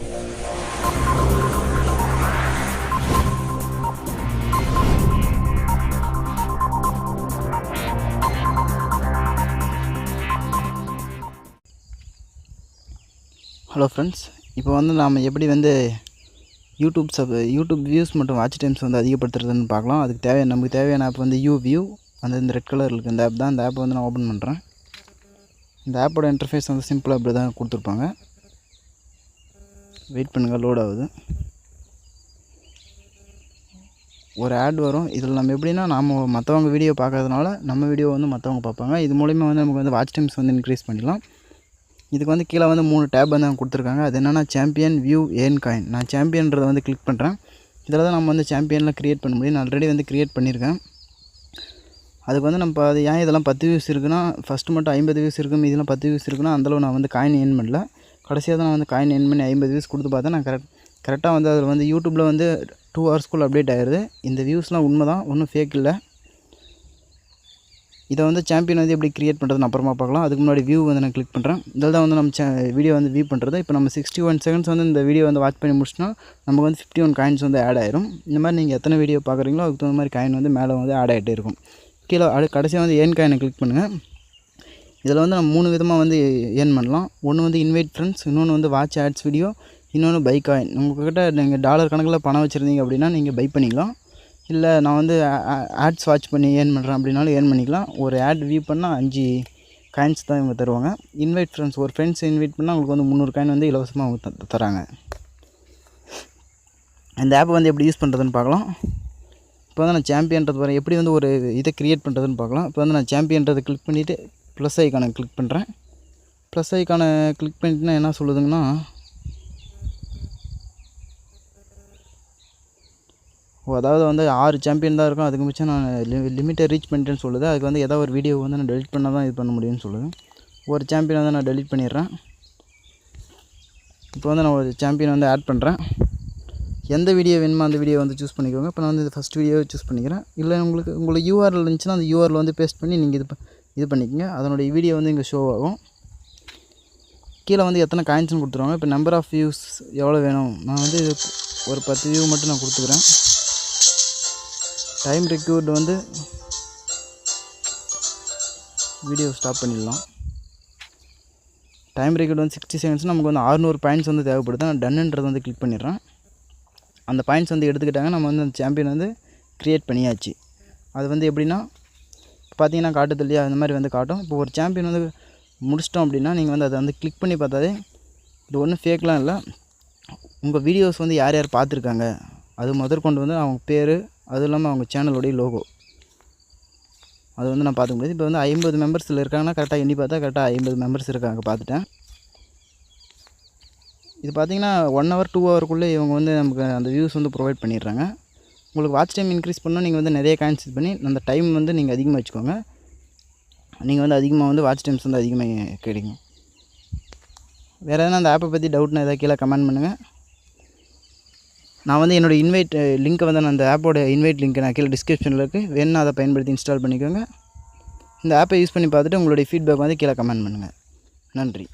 Hello friends, இப்போ வந்து நாம் எப்படி வந்து யூடியூப் வியூஸ் மற்றும் வாட்ச் டைம்ஸ் வந்து அதிகப்படுத்துறதுன்னு பார்க்கலாம். அதுக்கு நமக்கு தேவையான ஆப் வந்து வியூ இந்த ரெட் கலரில் இருக்குது. இந்த ஆப் தான். இந்த ஆப் வந்து நான் ஓப்பன் பண்ணுறேன். இந்த ஆப்போட இன்டர்ஃபேஸ் வந்து சிம்பிளாக இப்படி தான் கொடுத்துருப்பாங்க. வெயிட் பண்ணுங்கள், லோட் ஆகுது. ஒரு ஆட் வரும். இதில் நம்ம எப்படின்னா மற்றவங்க வீடியோ பார்க்கறதுனால நம்ம வீடியோ வந்து மற்றவங்க பார்ப்பாங்க. இது மூலிமா வந்து நமக்கு வந்து வாட்ச் டைம்ஸ் வந்து இன்க்ரீஸ் பண்ணிடலாம். இதுக்கு வந்து கீழே வந்து 3 டேப் வந்து கொடுத்துருக்காங்க. அது என்னென்னா சாம்பியன், வியூ, ஏர்ன் காயின். நான் சாம்பியன்றதை வந்து கிளிக் பண்ணுறேன். இதில் தான் நம்ம வந்து சாம்பியனில் க்ரியேட் பண்ண முடியும். நான் ஆல்ரெடி வந்து க்ரியேட் பண்ணியிருக்கேன். அதுக்கு வந்து நம்ம அது ஏன் இதெல்லாம் 10 வியூஸ் இருக்குன்னா, ஃபஸ்ட்டு மட்டும் 50 வியூஸ் இருக்கும், இதெல்லாம் 10 வியூஸ் இருக்குன்னா அந்தளவு நான் வந்து காயின் ஏர்ன் பண்ணல. கடைசியாக தான் நான் வந்து காயின் ஏர்ன் பண்ணி 50 வியூஸ் கொடுத்து பார்த்தேன். நான் கரெக்டாக வந்து அதில் வந்து யூடியூப்பில் வந்து 2 ஹவர்ஸ்க்குள்ளே அப்டேட் ஆகிடுது. இந்த வியூஸ்லாம் உண்மை தான், ஒன்றும் ஃபேக் இல்லை. இதை வந்து சாம்பியன் வந்து எப்படி க்ரியேட் பண்ணுறதுன்னு அப்புறமா பார்க்கலாம். அதுக்கு முன்னாடி வியூ வந்து நான் கிளிக் பண்ணுறேன். இதில் தான் வந்து நம்ம வீடியோ வந்து வியூ பண்ணுறது. இப்போ நம்ம 61 செகண்ட்ஸ் வந்து இந்த வீடியோ வந்து வாட்ச் பண்ணி முடிச்சிட்டோம். நமக்கு வந்து 51 காயின்ஸ் வந்து ஆட் ஆயிரும். இந்த மாதிரி நீங்கள் எத்தனை வீடியோ பார்க்குறீங்களோ அதுக்கு தகுந்த மாதிரி காயின் வந்து மேலே வந்து ஆட் ஆகிட்டே இருக்கும். கீழே கடைசியாக வந்து ஏர்ன் காயினை கிளிக் பண்ணுங்கள். இதில் வந்து நம்ம 3 விதமாக வந்து ஏர்ன் பண்ணலாம். ஒன்று வந்து இன்வைட் ஃப்ரெண்ட்ஸ், இன்னொன்று வந்து வாட்ச் ஆட்ஸ் வீடியோ, இன்னொன்று பை காயின். உங்கள்கிட்ட நீங்கள் டாலர் கணக்கில் பணம் வச்சுருந்தீங்க அப்படின்னா நீங்கள் பை பண்ணிக்கலாம். இல்லை நான் வந்து ஆட்ஸ் வாட்ச் பண்ணி ஏர்ன் பண்ணுறேன் அப்படின்னாலும் ஏர்ன் பண்ணிக்கலாம். ஒரு ஆட் வியூ பண்ணால் 5 காயின்ஸ் தான் இவங்க தருவாங்க. இன்வைட் ஃப்ரெண்ட்ஸ், ஒரு ஃப்ரெண்ட்ஸ் இன்வைட் பண்ணால் உங்களுக்கு வந்து 300 காயின் வந்து இலவசமாக அவங்க தராங்க. இந்த ஆப்பை வந்து எப்படி யூஸ் பண்ணுறதுன்னு பார்க்கலாம். இப்போ வந்து நான் சாம்பியன்றது வரேன், எப்படி வந்து ஒரு இதை க்ரியேட் பண்ணுறதுன்னு பார்க்கலாம். இப்போ வந்து நான் சாம்பியன்றதை கிளிக் பண்ணிவிட்டு ப்ளஸ் ஐக்கானை கிளிக் பண்ணுறேன். ப்ளஸ் ஐக்கானை கிளிக் பண்ணிட்டுனா என்ன சொல்லுதுங்கன்னா, அதாவது வந்து 6 சாம்பியன் தான் இருக்கும். அதுக்கு மிச்சம் நான் லிமிட்டை ரீச் பண்ணிட்டேன்னு சொல்லுது. அதுக்கு வந்து ஏதாவது ஒரு வீடியோ வந்து நான் டெலிட் பண்ணால் தான் இது பண்ண முடியும்னு சொல்லுது. ஒரு சாம்பியன் வந்து நான் டெலிட் பண்ணிடுறேன். இப்போ வந்து நான் ஒரு சாம்பியன் வந்து ஆட் பண்ணுறேன். எந்த வீடியோ வேணுமோ அந்த வீடியோ வந்து சூஸ் பண்ணிக்கோங்க. இப்போ நான் வந்து ஃபஸ்ட் வீடியோவை சூஸ் பண்ணிக்கிறேன். இல்லை உங்களுக்கு யூஆர்எல் இருந்துச்சுன்னா அந்த யூஆர்எல் வந்து பேஸ்ட் பண்ணி நீங்கள் இது பண்ணிக்கோங்க. அதனுடைய வீடியோ வந்து இங்கே ஷோ ஆகும். கீழே வந்து எத்தனை காயின்ஸ்னு கொடுத்துருவாங்க. இப்போ நம்பர் ஆஃப் வியூஸ் எவ்வளோ வேணும், நான் வந்து ஒரு 10 வியூ மட்டும் நான் கொடுத்துக்கிறேன். டைம் ரெக்யூர்டு வந்து வீடியோ ஸ்டாப் பண்ணிடலாம். டைம் ரெக்யூர்டு வந்து 60 செகண்ட்ஸ். நமக்கு வந்து 600 பாயிண்ட்ஸ் வந்து தேவைப்படுது. நான் டன்னுன்றது வந்து கிளிக் பண்ணிடுறேன். அந்த பாயிண்ட்ஸ் வந்து எடுத்துக்கிட்டாங்க. நம்ம வந்து அந்த சாம்பியன் வந்து க்ரியேட் பண்ணியாச்சு. அது வந்து எப்படின்னா பார்த்தீங்கன்னா காட்டுது இல்லையா, அந்த மாதிரி வந்து காட்டும். இப்போ ஒரு சாம்பியன் வந்து முடிச்சிட்டோம் அப்படின்னா நீங்கள் வந்து அதை வந்து கிளிக் பண்ணி பார்த்தாலே இது ஒன்றும் ஃபேக்லாம் இல்லை. உங்கள் வீடியோஸ் வந்து யார் யார் பார்த்துருக்காங்க அது முதற்கொண்டு வந்து அவங்க பேர், அதுவும் இல்லாமல் அவங்க சேனலோடைய லோகோ, அது வந்து நான் பார்த்துக்க முடியாது. இப்போ வந்து 50 மெம்பர்ஸில் இருக்காங்கன்னா கரெக்டாக எண்ணி பார்த்தா கரெக்டாக 50 மெம்பர்ஸ் இருக்காங்க, பார்த்துட்டேன். இது பார்த்திங்கன்னா 1 ஹவர் 2 ஹவருக்குள்ளே இவங்க வந்து நமக்கு அந்த வியூஸ் வந்து ப்ரொவைட் பண்ணிடுறாங்க. உங்களுக்கு வாட்ச் டைம் இன்க்ரீஸ் பண்ணால் நீங்கள் வந்து நிறைய காயின்ஸ் இது பண்ணி அந்த டைம் வந்து நீங்கள் அதிகமாக வச்சுக்கோங்க. நீங்கள் வந்து அதிகமாக வந்து வாட்ச் டைம்ஸ் வந்து அதிகமாக கிடைக்கும். வேறு எதனா அந்த ஆப்பை பற்றி டவுட்னா எதாவது கீழே கமெண்ட் பண்ணுங்கள். நான் வந்து என்னோடய இன்வைட் லிங்க்கை வந்து நான் அந்த ஆப்போட இன்வைட் லிங்க்கை நான் கீழே டிஸ்கிரிப்ஷனில் இருக்குது, வேணுன்னா அதை பயன்படுத்தி இன்ஸ்டால் பண்ணிக்கோங்க. இந்த ஆப்பை யூஸ் பண்ணி பார்த்துட்டு உங்களுடைய ஃபீட்பேக் வந்து கீழே கமெண்ட் பண்ணுங்கள். நன்றி.